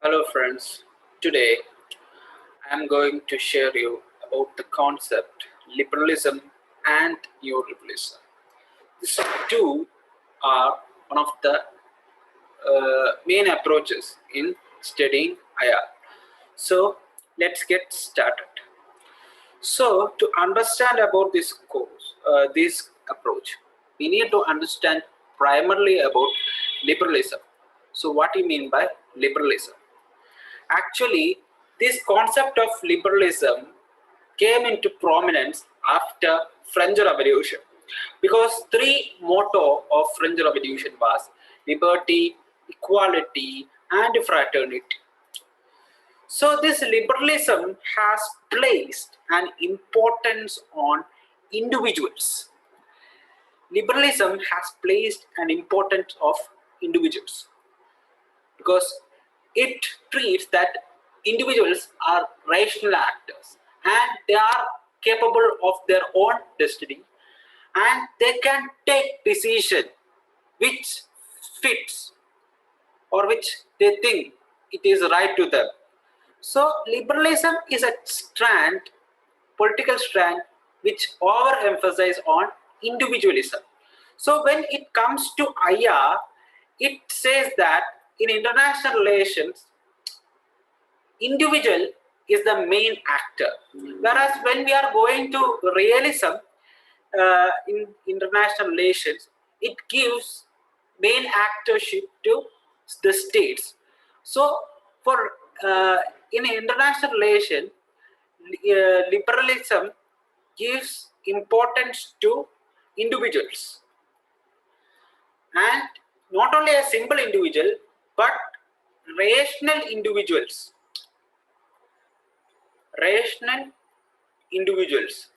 Hello friends, today I am going to share you about the concept liberalism and neoliberalism. These two are one of the main approaches in studying IR. So let's get started. So to understand about this approach, we need to understand primarily about liberalism. So what do you mean by liberalism? Actually, this concept of liberalism came into prominence after French Revolution because three motto of French Revolution was liberty, equality, and fraternity. So this liberalism has placed an importance on individuals. Liberalism has placed an importance of individuals because it treats that individuals are rational actors and they are capable of their own destiny and they can take decision which fits or which they think it is right to them. So liberalism is a strand, political strand, which overemphasize on individualism. So when it comes to IR, it says that in international relations, individual is the main actor. Whereas when we are going to realism in international relations, it gives main actorship to the states. So for uh, in international relation, liberalism gives importance to individuals and not only a simple individual but rational individuals rational individuals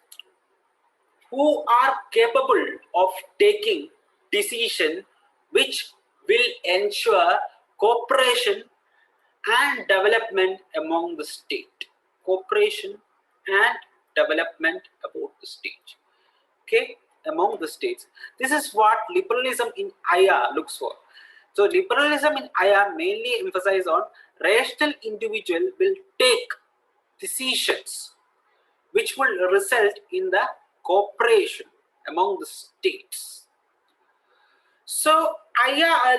who are capable of taking decision which will ensure cooperation and development among the state. Cooperation and development about the state. Okay, among the states. This is what liberalism in IR looks for. So liberalism in IR mainly emphasizes on rational individual will take decisions which will result in the cooperation among the states. So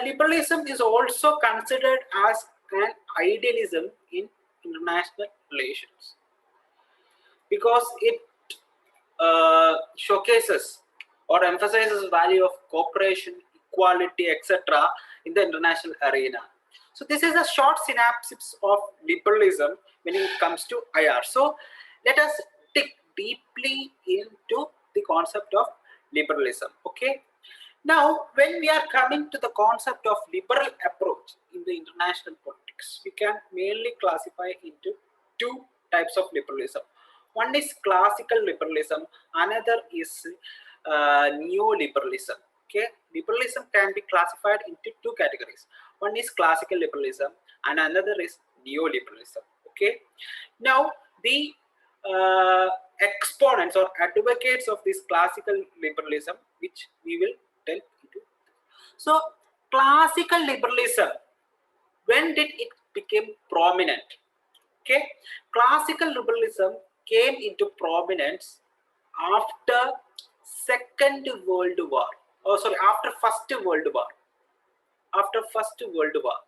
liberalism is also considered as an idealism in international relations because it showcases or emphasizes value of cooperation, equality, etc. in the international arena. So this is a short synopsis of liberalism when it comes to IR. So let us dig deeply into the concept of liberalism. Okay. Now, when we are coming to the concept of liberal approach in the international politics, we can mainly classify into two types of liberalism. One is classical liberalism, another is neoliberalism. Okay, liberalism can be classified into two categories. One is classical liberalism, and another is neoliberalism. Okay, now the exponents or advocates of this classical liberalism, which we will delve into. So, classical liberalism, when did it become prominent? Okay, classical liberalism came into prominence after Second World War. Oh, sorry, after First World War. After First World War.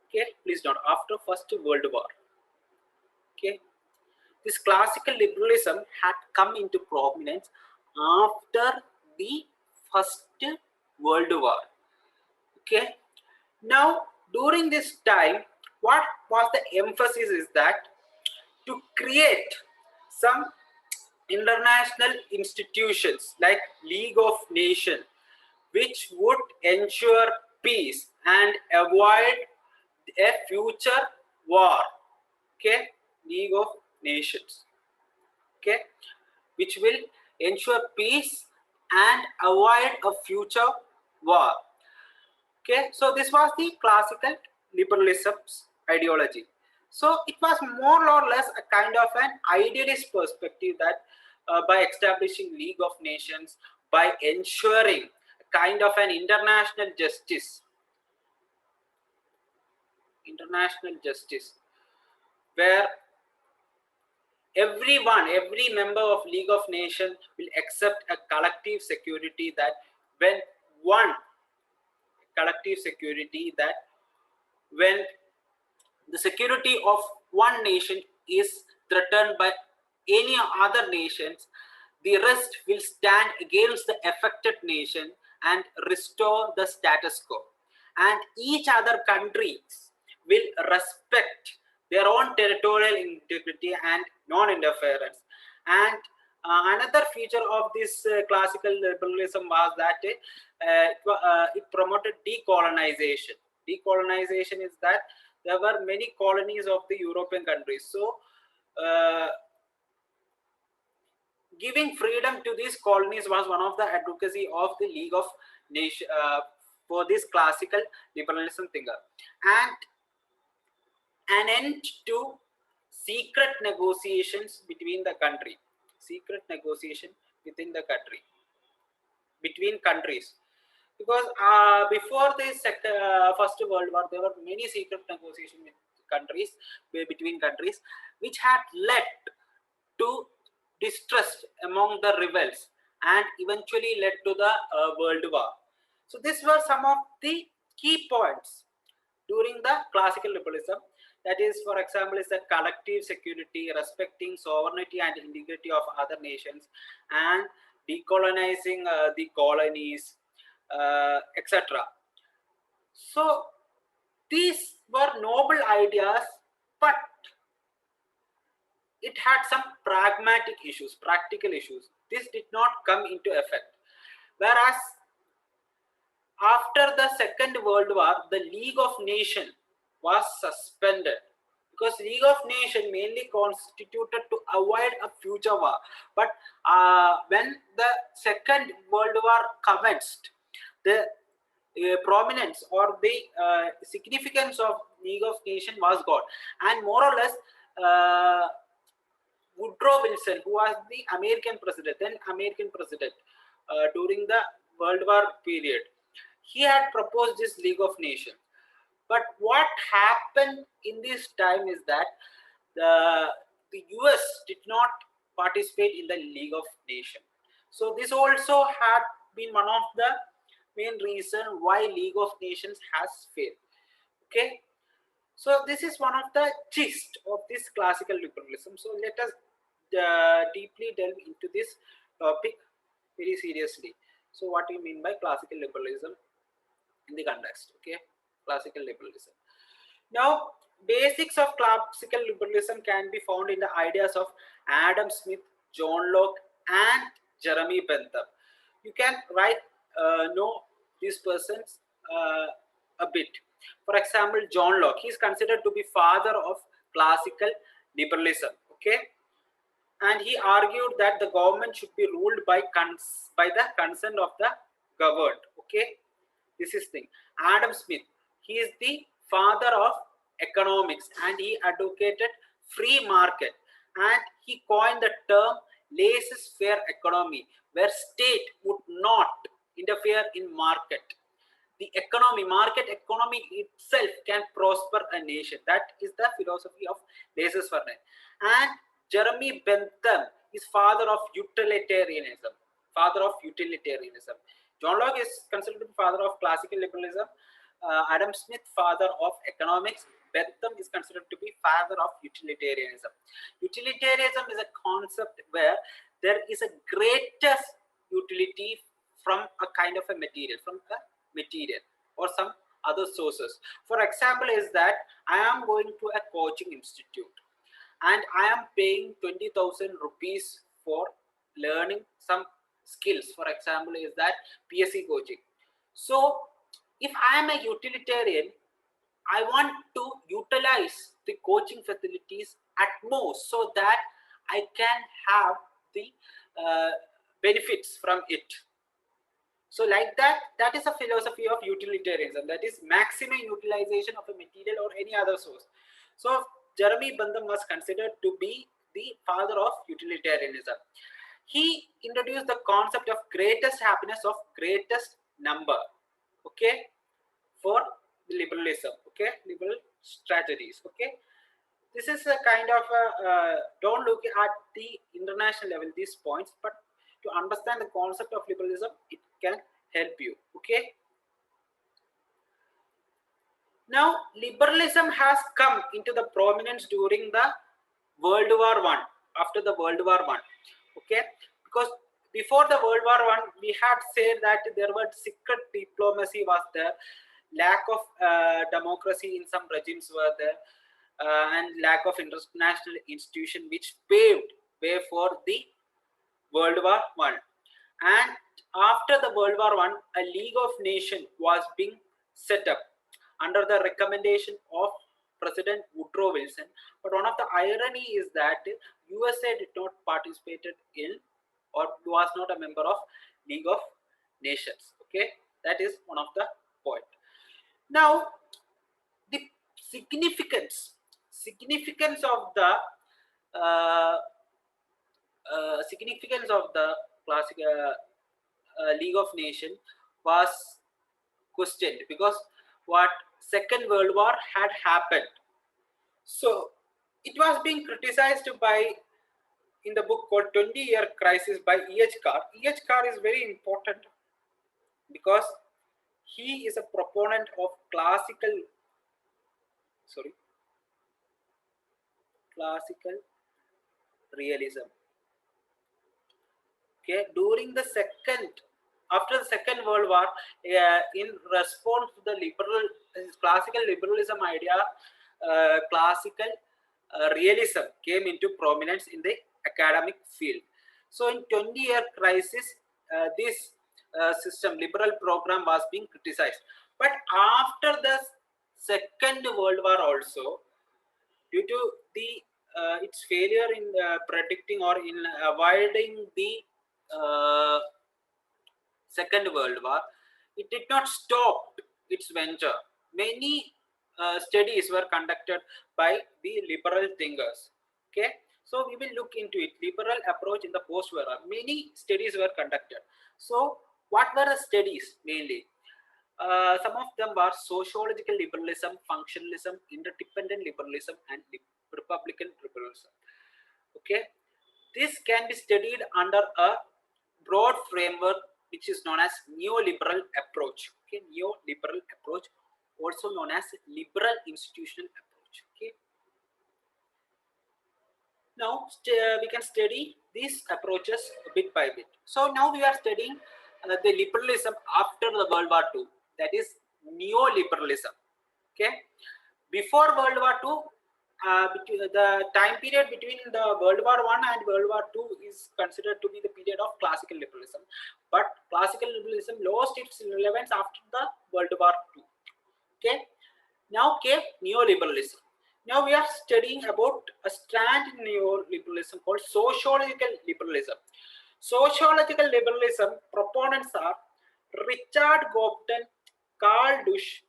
Okay, please note, after First World War. Okay, this classical liberalism had come into prominence after the First World War. Okay, now during this time, what was the emphasis is that to create some international institutions like League of Nations, which would ensure peace and avoid a future war. Okay, League of Nations. Okay, which will ensure peace and avoid a future war. Okay, so this was the classical liberalism's ideology. So it was more or less a kind of an idealist perspective that by establishing League of Nations, by ensuring a kind of an international justice, international justice, where every member of League of Nations will accept a collective security that when one collective security that when the security of one nation is threatened by any other nations, the rest will stand against the affected nation and restore the status quo. And each other countries will respect their own territorial integrity and non-interference. And another feature of this classical liberalism was that it promoted decolonization. Decolonization is that there were many colonies of the European countries. So, giving freedom to these colonies was one of the advocacy of the League of Nations for this classical liberalism thinker. And an end to secret negotiations between the country. Secret negotiation within the country. Between countries. Because before the First World War, there were many secret negotiations with countries, between countries, which had led to distrust among the rebels and eventually led to the World War. So these were some of the key points during the classical liberalism. That is, for example, is the collective security, respecting sovereignty and integrity of other nations, and decolonizing the colonies, etc. So these were noble ideas, but it had some pragmatic issues, practical issues. This did not come into effect. Whereas after the Second World War, the League of Nations was suspended because League of Nations mainly constituted to avoid a future war. But when the Second World War commenced, the prominence or the significance of League of Nations was gone, and more or less Woodrow Wilson, who was the American president, then American president during the World War period, he had proposed this League of Nations. But what happened in this time is that the US did not participate in the League of Nations. So this also had been one of the main reason why League of Nations has failed. Okay, so this is one of the gist of this classical liberalism. So let us deeply delve into this topic very seriously. So what do you mean by classical liberalism in the context? Okay, classical liberalism. Now, basics of classical liberalism can be found in the ideas of Adam Smith, John Locke, and Jeremy Bentham. You can know these persons a bit. For example, John Locke, he is considered to be father of classical liberalism. Okay, and he argued that the government should be ruled by the consent of the governed. Okay, this is thing. Adam Smith, he is the father of economics, and he advocated free market, and he coined the term laissez-faire economy, where state would not interfere in market. The market economy itself can prosper a nation. That is the philosophy of laissez-faire. And Jeremy Bentham is father of utilitarianism. Father of utilitarianism. John Locke is considered to be father of classical liberalism. Adam Smith, father of economics. Bentham is considered to be father of utilitarianism. Utilitarianism is a concept where there is a greatest utility from a kind of a material, or some other sources. For example, is that I am going to a coaching institute and I am paying 20,000 rupees for learning some skills. For example, is that PSC coaching. So if I am a utilitarian, I want to utilize the coaching facilities at most so that I can have the benefits from it. So like that is a philosophy of utilitarianism, that is maximum utilization of a material or any other source. So Jeremy Bentham was considered to be the father of utilitarianism. He introduced the concept of greatest happiness of greatest number, okay, for liberalism. Okay, liberal strategies. Okay, this is a kind of a, don't look at the international level these points, but to understand the concept of liberalism, it can help you. Okay. Now, liberalism has come into the prominence during the World War One. After the World War One, okay, because before the World War One, we had said that there was secret diplomacy was there, lack of democracy in some regimes were there, and lack of international institution which paved way for the World War One. And after the World War One, a League of Nations was being set up under the recommendation of President Woodrow Wilson. But one of the irony is that USA did not participate in or was not a member of League of Nations. Okay, that is one of the point. Now, the significance of the uh, significance of the classic League of Nations was questioned because what Second World War had happened. So it was being criticized by in the book called 20-Year Crisis by E.H. Carr. E.H. Carr is very important because he is a proponent of classical realism. Okay, during the after the Second World War, in response to the classical liberalism idea, classical realism came into prominence in the academic field. So in 20-year crisis, this system liberal program was being criticized. But after the Second World War also, due to the its failure in predicting or in avoiding the uh, Second World War, it did not stop its venture. Many studies were conducted by the liberal thinkers. Okay, so we will look into it. Liberal approach in the post-war. Many studies were conducted. So, what were the studies mainly? Some of them were sociological liberalism, functionalism, interdependent liberalism, and republican liberalism. Okay, this can be studied under a broad framework which is known as neoliberal approach. Okay, neoliberal approach, also known as liberal institutional approach. Okay, now we can study these approaches bit by bit. So now we are studying the liberalism after the World War II, that is neoliberalism. Okay, before World War II, the time period between the World War One and World War II is considered to be the period of classical liberalism. But classical liberalism lost its relevance after the World War II. Okay, now came neoliberalism. Now we are studying about a strand in neoliberalism called sociological liberalism. Sociological liberalism proponents are Richard Gopton, Carl Dusch,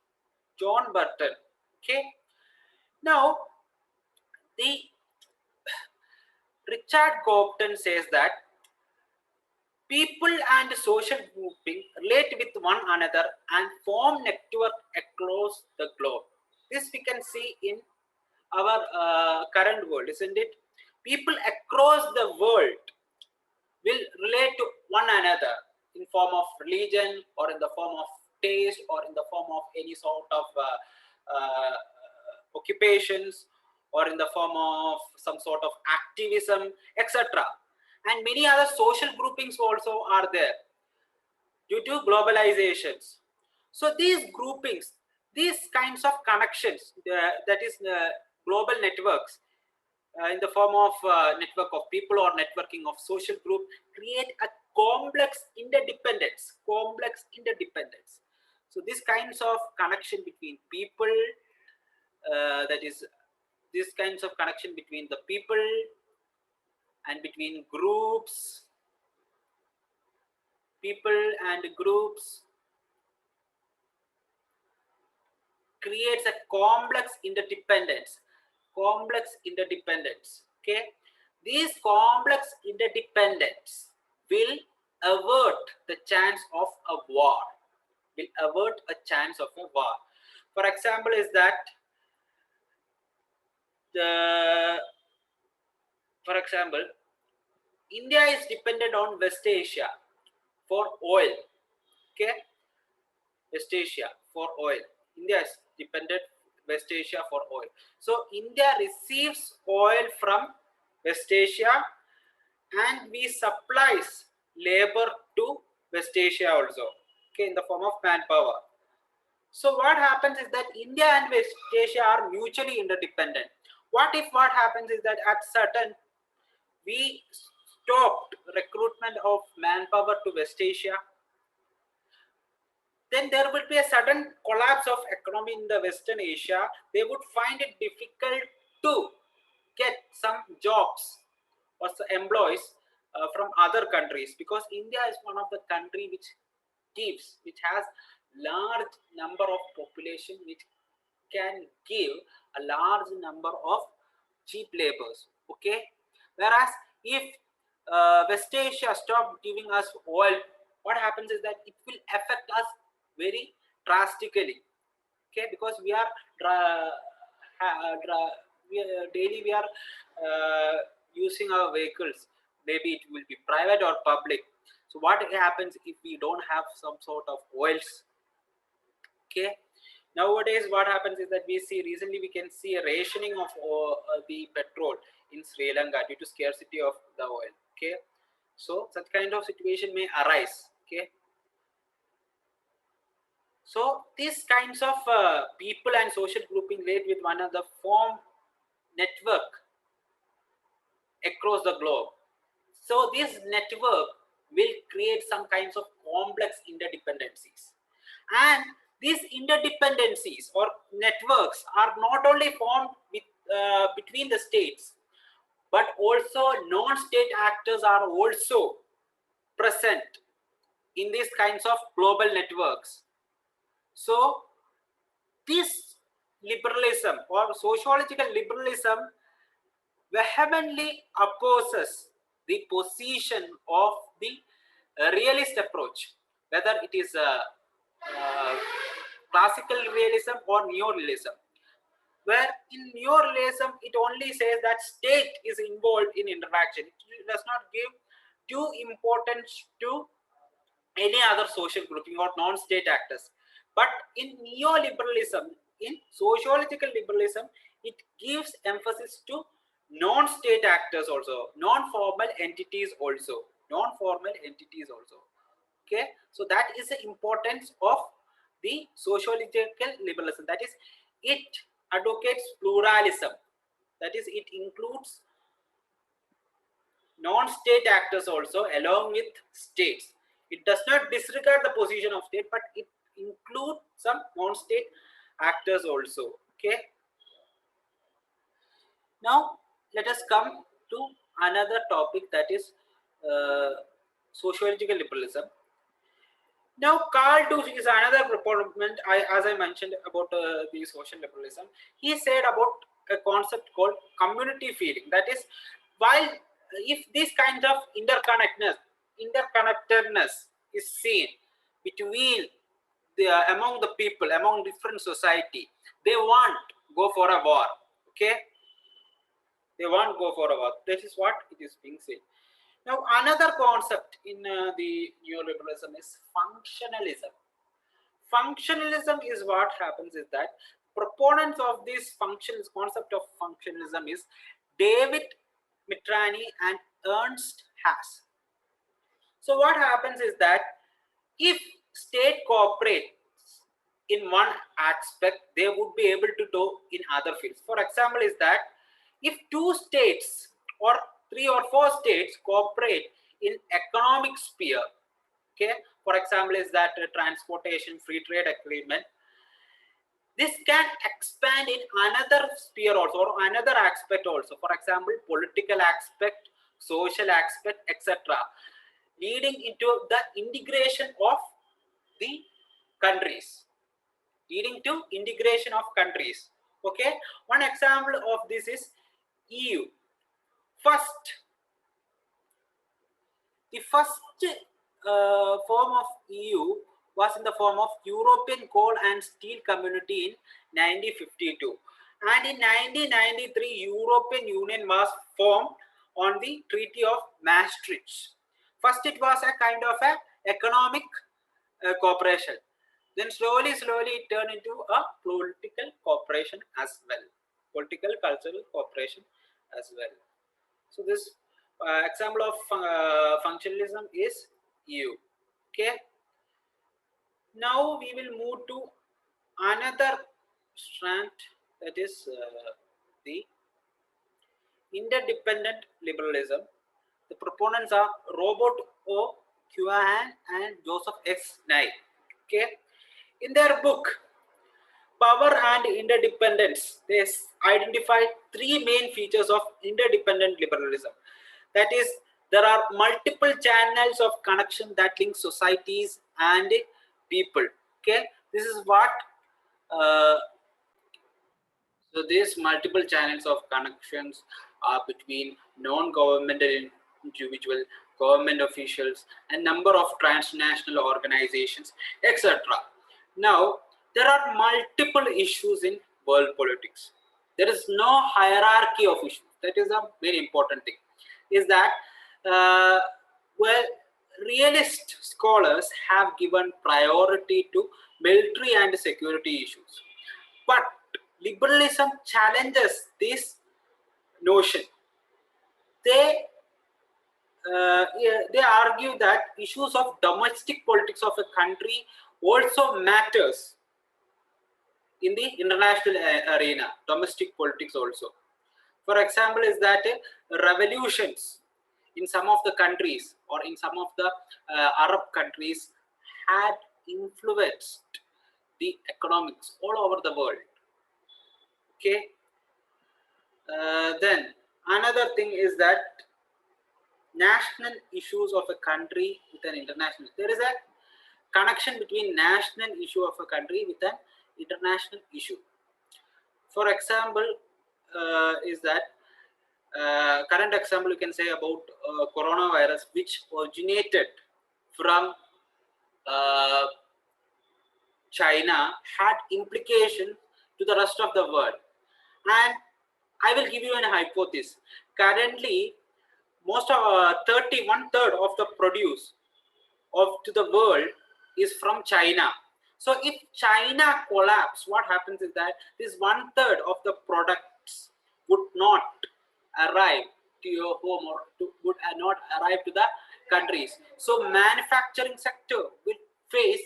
John Burton. Okay, now the Richard Gopton says that people and social grouping relate with one another and form network across the globe. This we can see in our current world, isn't it? People across the world will relate to one another in form of religion or in the form of taste or in the form of any sort of occupations or in the form of some sort of activism, etc. And many other social groupings also are there due to globalizations. So these groupings, these kinds of connections, that is global networks, in the form of network of people or networking of social group, create a complex interdependence. So these kinds of connection between people, that is these kinds of connection between the people and between people and groups creates a complex interdependence. Okay, these complex interdependence will avert the chance of a war. For example, is that the for example, India is dependent on West Asia for oil. Okay, West Asia for oil. India is dependent West Asia for oil. So India receives oil from West Asia and we supplies labor to West Asia also. Okay, in the form of manpower. So what happens is that India and West Asia are mutually interdependent. What happens is that at certain we stopped recruitment of manpower to West Asia, then there will be a sudden collapse of economy in the Western Asia. They would find it difficult to get some jobs or some employees from other countries, because India is one of the country which has large number of population which can give a large number of cheap labors. Okay, whereas if West Asia stop giving us oil, what happens is that it will affect us very drastically. Okay, because we are daily we are using our vehicles, maybe it will be private or public. So what happens if we don't have some sort of oils? Okay, nowadays what happens is that we see recently we can see a rationing of the petrol in Sri Lanka due to scarcity of the oil. Okay, so such kind of situation may arise. Okay, so these kinds of people and social grouping relate with one another form network across the globe. So this network will create some kinds of complex interdependencies. And these interdependencies or networks are not only formed between the states, but also non-state actors are also present in these kinds of global networks. So this liberalism or sociological liberalism vehemently opposes the position of the realist approach, whether it is classical realism or neorealism. Where in neorealism, it only says that state is involved in interaction. It does not give due importance to any other social grouping or non-state actors. But in neoliberalism, in sociological liberalism, it gives emphasis to non-state actors also, non-formal entities also, non-formal entities also. Okay, so that is the importance of the sociological liberalism. That is, it advocates pluralism. That is, it includes non-state actors also along with states. It does not disregard the position of state, but it includes some non-state actors also. Okay, now let us come to another topic, that is sociological liberalism. Now Carl Deuce is another proponent, as I mentioned about the social liberalism. He said about a concept called community feeling. That is, while if this kind of interconnectedness is seen between among the people, among different society, they want go for a war. Okay, they won't go for a war. This is what it is being said. Now another concept in the neoliberalism is functionalism. Functionalism is what happens is that proponents of this functions concept of functionalism is David Mitrani and Ernst Haas. So what happens is that if state cooperates in one aspect, they would be able to do in other fields. For example, is that if two states or three or four states cooperate in economic sphere, okay, for example, is that transportation free trade agreement, this can expand in another sphere also or another aspect also. For example, political aspect, social aspect, etc., leading into the integration of the countries, leading to integration of countries. Okay, one example of this is EU. The first form of EU was in the form of European Coal and Steel Community in 1952. And in 1993, European Union was formed on the Treaty of Maastricht. First, it was a kind of a economic cooperation. Then slowly, it turned into a political cooperation as well. Political, cultural cooperation as well. So this example of functionalism is EU. Okay. Now we will move to another strand, that is the interdependent liberalism. The proponents are Robert O. Cuahan and Joseph X. Nye. Okay. In their book, Power and Interdependence, they identify three main features of interdependent liberalism. That is, there are multiple channels of connection that link societies and people. Okay, this is what so these multiple channels of connections are between non-governmental individual, government officials, and number of transnational organizations, etc. Now, there are multiple issues in world politics. There is no hierarchy of issues. That is a very important thing. Is that well, realist scholars have given priority to military and security issues, but liberalism challenges this notion. They yeah, they argue that issues of domestic politics of a country also matters in the international arena, domestic politics also. For example, is that revolutions in some of the countries or in some of the Arab countries had influenced the economics all over the world. Okay. Then another thing is that national issues of a country with an international. There is a connection between national issue of a country with an international issue. For example, is that current example you can say about coronavirus, which originated from China, had implication to the rest of the world. And I will give you an hypothesis. Currently, most of 1/3 of the produce of to the world is from China. So if China collapse, what happens is that this 1/3 of the products would not arrive to your home or would not arrive to the countries. So manufacturing sector will face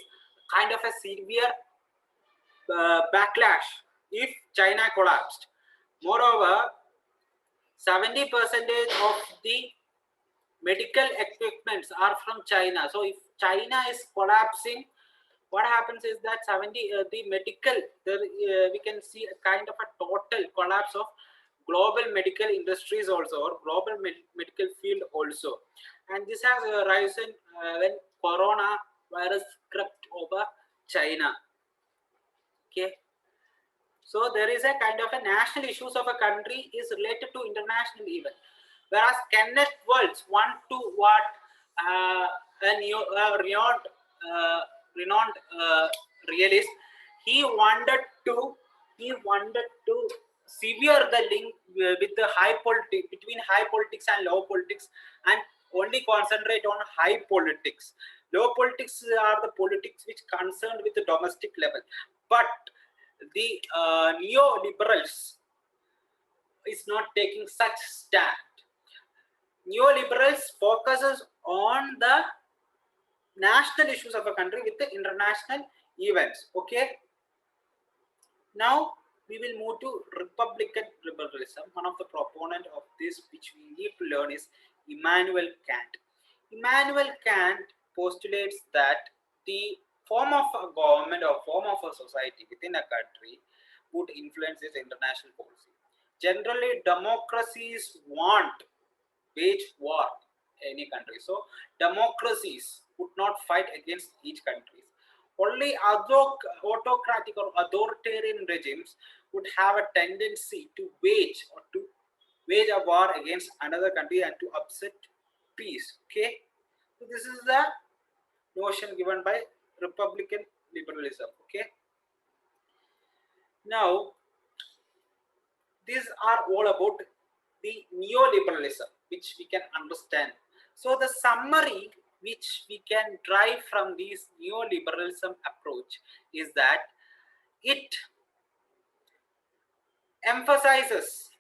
kind of a severe backlash if China collapsed. Moreover, 70% of the medical equipments are from China. So if China is collapsing, what happens is that the medical we can see a kind of a total collapse of global medical industries also, or global medical field also. And this has risen when corona virus crept over China. Okay. So there is a kind of a national issues of a country is related to international event. Whereas Kenneth Waltz want to what a renowned realist, he wanted to sever the link with the high politics, between high politics and low politics, and only concentrate on high politics. Low politics are the politics which concerned with the domestic level, but the neoliberals is not taking such stand. Neoliberals focuses on the national issues of a country with the international events. Okay. Now we will move to Republican liberalism. One of the proponent of this, which we need to learn, is Immanuel Kant. Immanuel Kant postulates that the form of a government or form of a society within a country would influence its international policy. Generally, democracies want wage war any country. So democracies would not fight against each country. Only autocratic or authoritarian regimes would have a tendency to wage a war against another country and to upset peace. Okay, so this is the notion given by Republican liberalism. Okay. Now, these are all about the neoliberalism, which we can understand. So the summary which we can derive from this neoliberalism approach is that it emphasizes,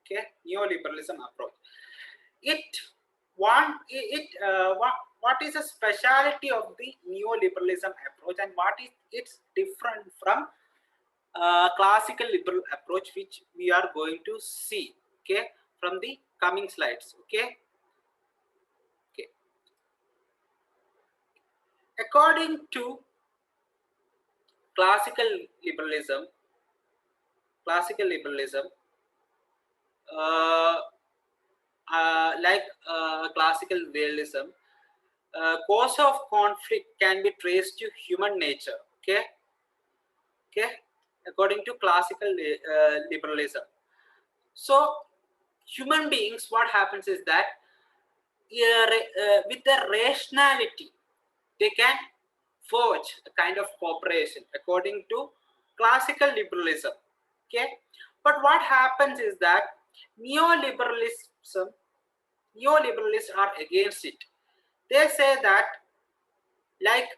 okay, neoliberalism approach. It what is a speciality of the neoliberalism approach, and what is it's different from classical liberal approach, which we are going to see, okay, from the coming slides. Okay. Okay. According to classical liberalism, classical liberalism, uh, classical realism, cause of conflict can be traced to human nature. Okay. Okay. According to classical liberalism, so human beings, what happens is that with the rationality, they can forge a kind of cooperation according to classical liberalism. Okay. But what happens is that neoliberalism neoliberalists are against it. They say that, like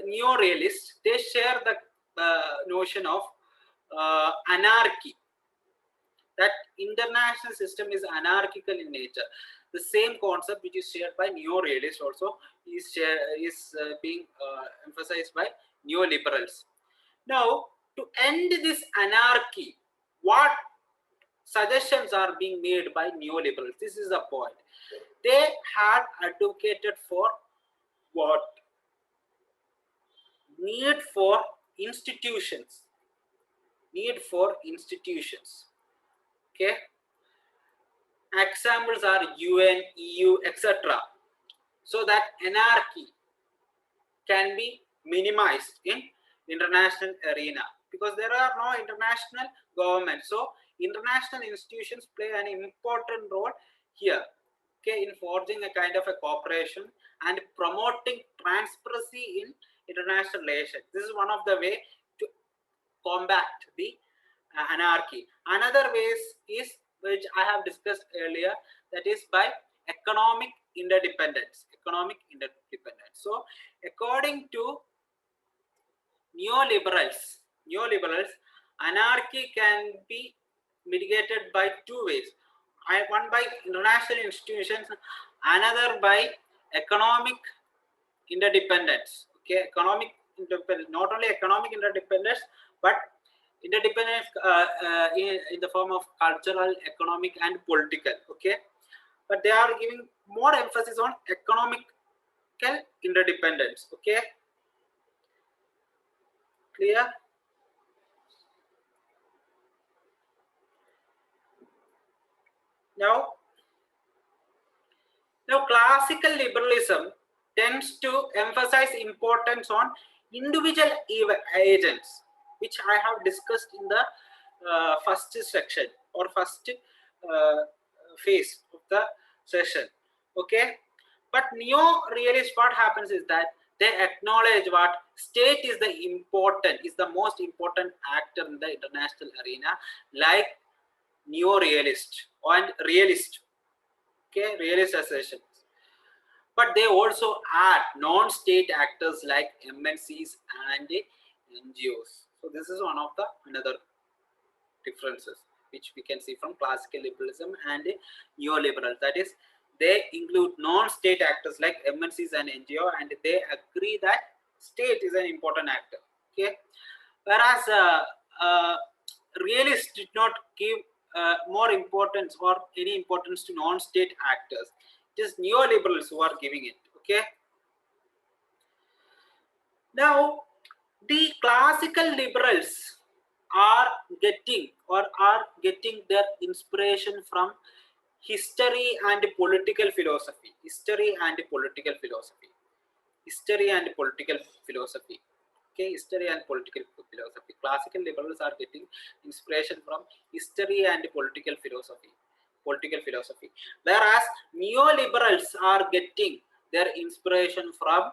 neo-realists, they share the notion of anarchy, that international system is anarchical in nature. The same concept which is shared by neo-realists also is being emphasized by neoliberals. Now, to end this anarchy, what suggestions are being made by neoliberals? This is the point. They had advocated for what? Need for institutions. Need for institutions. Okay. Examples are UN, EU, etc. So that anarchy can be minimized in international arena, because there are no international governments. So international institutions play an important role here, okay, in forging a kind of a cooperation and promoting transparency in international relations. This is one of the way to combat the anarchy. Another ways is, which I have discussed earlier, that is by economic interdependence. Economic interdependence. So according to neoliberals, anarchy can be mitigated by two ways. One by international institutions, another by economic interdependence. Okay, economic interdependence, not only economic interdependence, but interdependence in the form of cultural, economic, and political. Okay, but they are giving more emphasis on economical interdependence. Okay, clear? Now classical liberalism tends to emphasize importance on individual agents, which I have discussed in the first section or first phase of the session. Okay, but neo-realist, what happens is that they acknowledge what state is the most important actor in the international arena, like neo-realist and realist. Okay, realist assertions. But they also add non-state actors like MNCs and NGOs. So this is one of the another differences which we can see from classical liberalism and neoliberal. That is, they include non-state actors like MNCs and NGO, and they agree that state is an important actor. Okay, whereas realists did not give more importance or any importance to non-state actors. It is neoliberals who are giving it. Okay. Now, the classical liberals are getting their inspiration from history and political philosophy. History and political philosophy. History and political philosophy. Okay, history and political philosophy. Classical liberals are getting inspiration from history and political philosophy. Whereas neoliberals are getting their inspiration from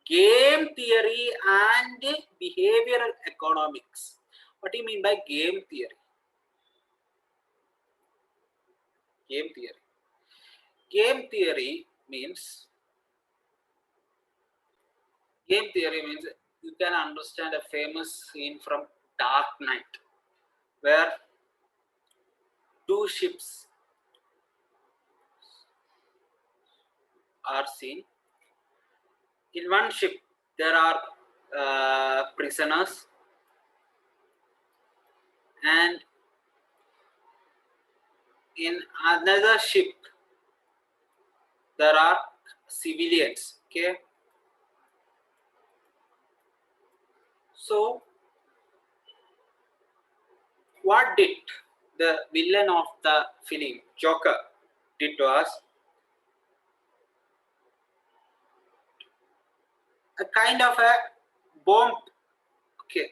game theory and behavioral economics. What do you mean by game theory? Game theory. Game theory means you can understand a famous scene from Dark Knight where two ships are seen. In one ship there are prisoners, and in another ship there are civilians. Okay, so what did the villain of the film, Joker, did was a kind of a bomb. Okay,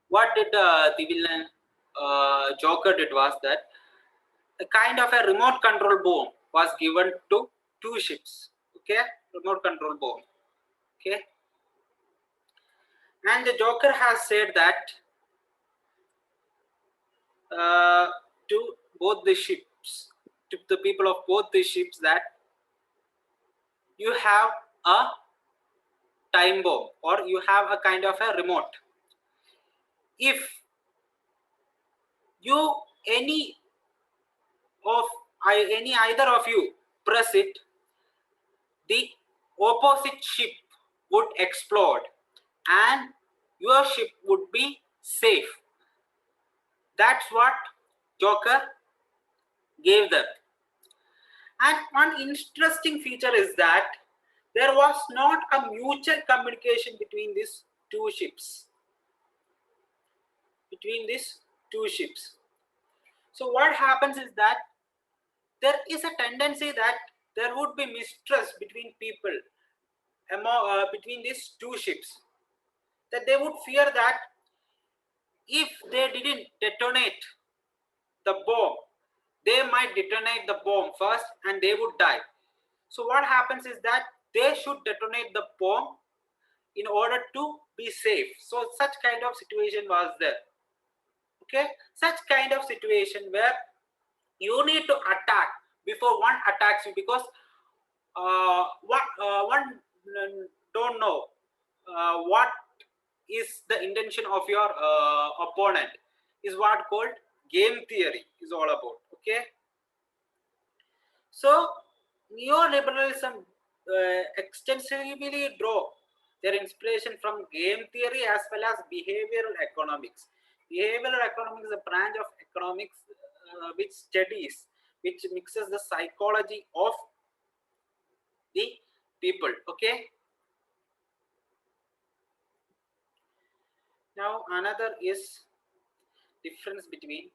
what did the villain Joker did was that a kind of a remote control bomb was given to two ships. Okay, remote control bomb. Okay, and the Joker has said that to both the ships, to the people of both the ships, that you have a time bomb or you have a kind of a remote. If you either of you press it, the opposite ship would explode and your ship would be safe. That's what Joker gave them. And one interesting feature is that there was not a mutual communication between these two ships. So what happens is that there is a tendency that there would be mistrust between people between these two ships, that they would fear that if they didn't detonate the bomb, they might detonate the bomb first and they would die. So what happens is that they should detonate the bomb in order to be safe. So such kind of situation was there. Okay, such kind of situation where you need to attack before one attacks you, because one don't know what is the intention of your opponent, is what called game theory is all about. Okay, so neoliberalism extensively draw their inspiration from game theory as well as behavioral economics. Behavioral economics is a branch of economics which mixes the psychology of the people. Okay, now another is difference between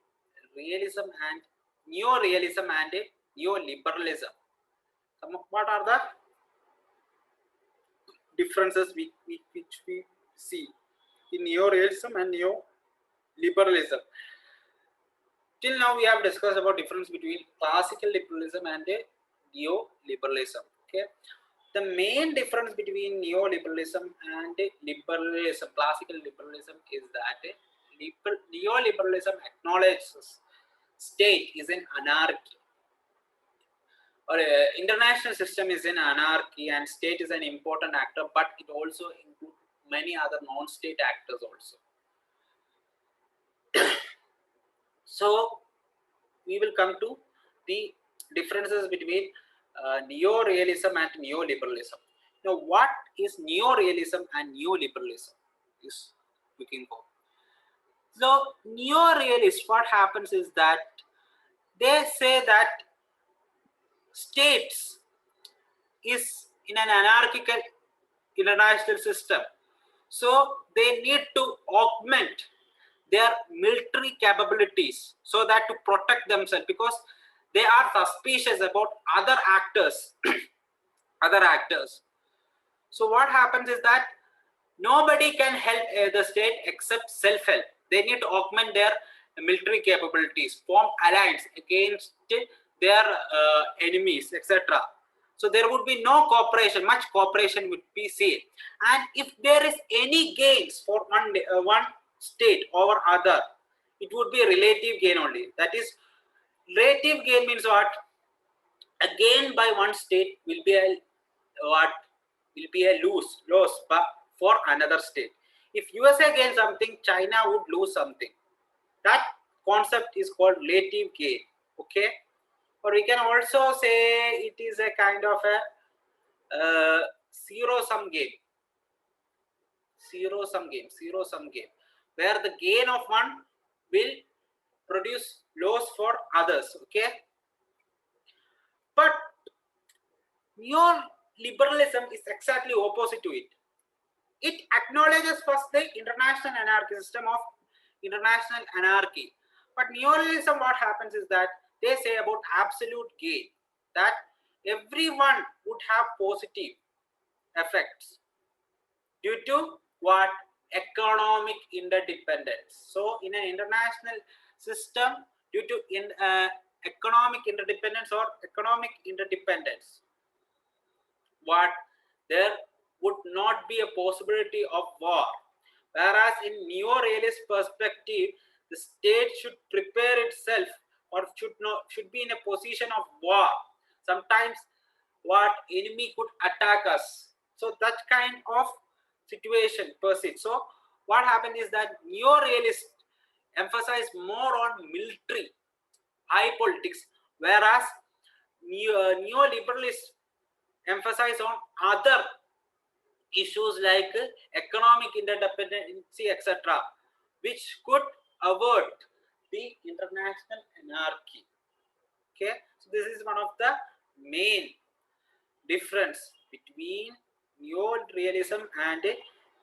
realism and neo-realism and neoliberalism. What are the differences which we see in neo-realism and neo-liberalism? Till now we have discussed about difference between classical liberalism and neo-liberalism. Okay, the main difference between neoliberalism and liberalism, classical liberalism, is that neoliberalism acknowledges state is an anarchy, or international system is an anarchy, and state is an important actor, but it also includes many other non-state actors also. So we will come to the differences between neo-realism and neoliberalism. Now, what is neo-realism and neoliberalism is looking for. So neo-realist, what happens is that they say that states is in an anarchical international system, so they need to augment their military capabilities so that to protect themselves, because they are suspicious about other actors. So what happens is that nobody can help the state except self-help. They need to augment their military capabilities, form alliance against their enemies, etc. So there would be no cooperation, much cooperation would be seen. And if there is any gains for one state over other, it would be relative gain only. That is, relative gain means what? A gain by one state will be a what? Will be a loss for another state. If USA gains something, China would lose something. That concept is called relative gain. Okay, or we can also say it is a kind of a zero sum game. Zero sum game, where the gain of one will produce loss for others. Okay, but neoliberalism is exactly opposite to it. It acknowledges first the international anarchy system of international anarchy. But neoliberalism, what happens is that they say about absolute gain, that everyone would have positive effects due to what? Economic interdependence. So in an international system, due to economic interdependence or economic interdependence, what? There would not be a possibility of war. Whereas in neo-realist perspective, the state should prepare itself or should be in a position of war. Sometimes what enemy could attack us. So that kind of situation persists. So what happened is that neo-realists emphasize more on military, high politics, whereas neoliberalists emphasize on other issues like economic interdependency, etc., which could avert the international anarchy. Okay, so this is one of the main difference between neo-realism and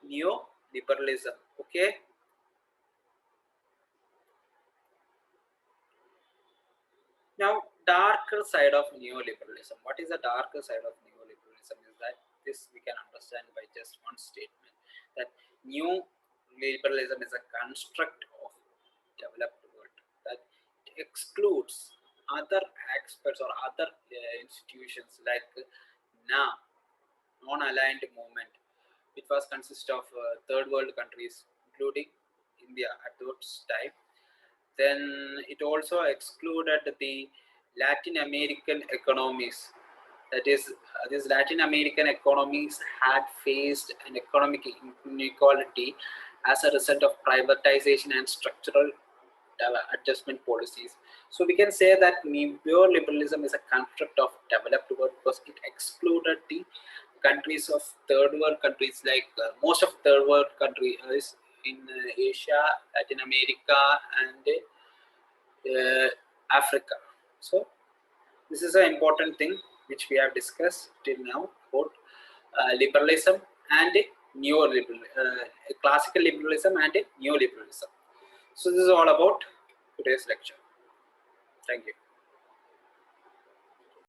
neoliberalism. Okay, now darker side of neoliberalism. What is the darker side of neoliberalism is that this we can understand by just one statement, that neoliberalism is a construct of developed world, that it excludes other aspects or other institutions like NA, non-aligned movement. It was consist of third world countries, including India at that time. Then it also excluded the Latin American economies. That is, these Latin American economies had faced an economic inequality as a result of privatization and structural adjustment policies. So we can say that neoliberalism is a construct of developed world because it excluded the countries of third world countries, like most of third world countries in Asia, Latin America, and Africa. So this is an important thing which we have discussed till now about liberalism and classical liberalism and neoliberalism. So this is all about today's lecture. Thank you.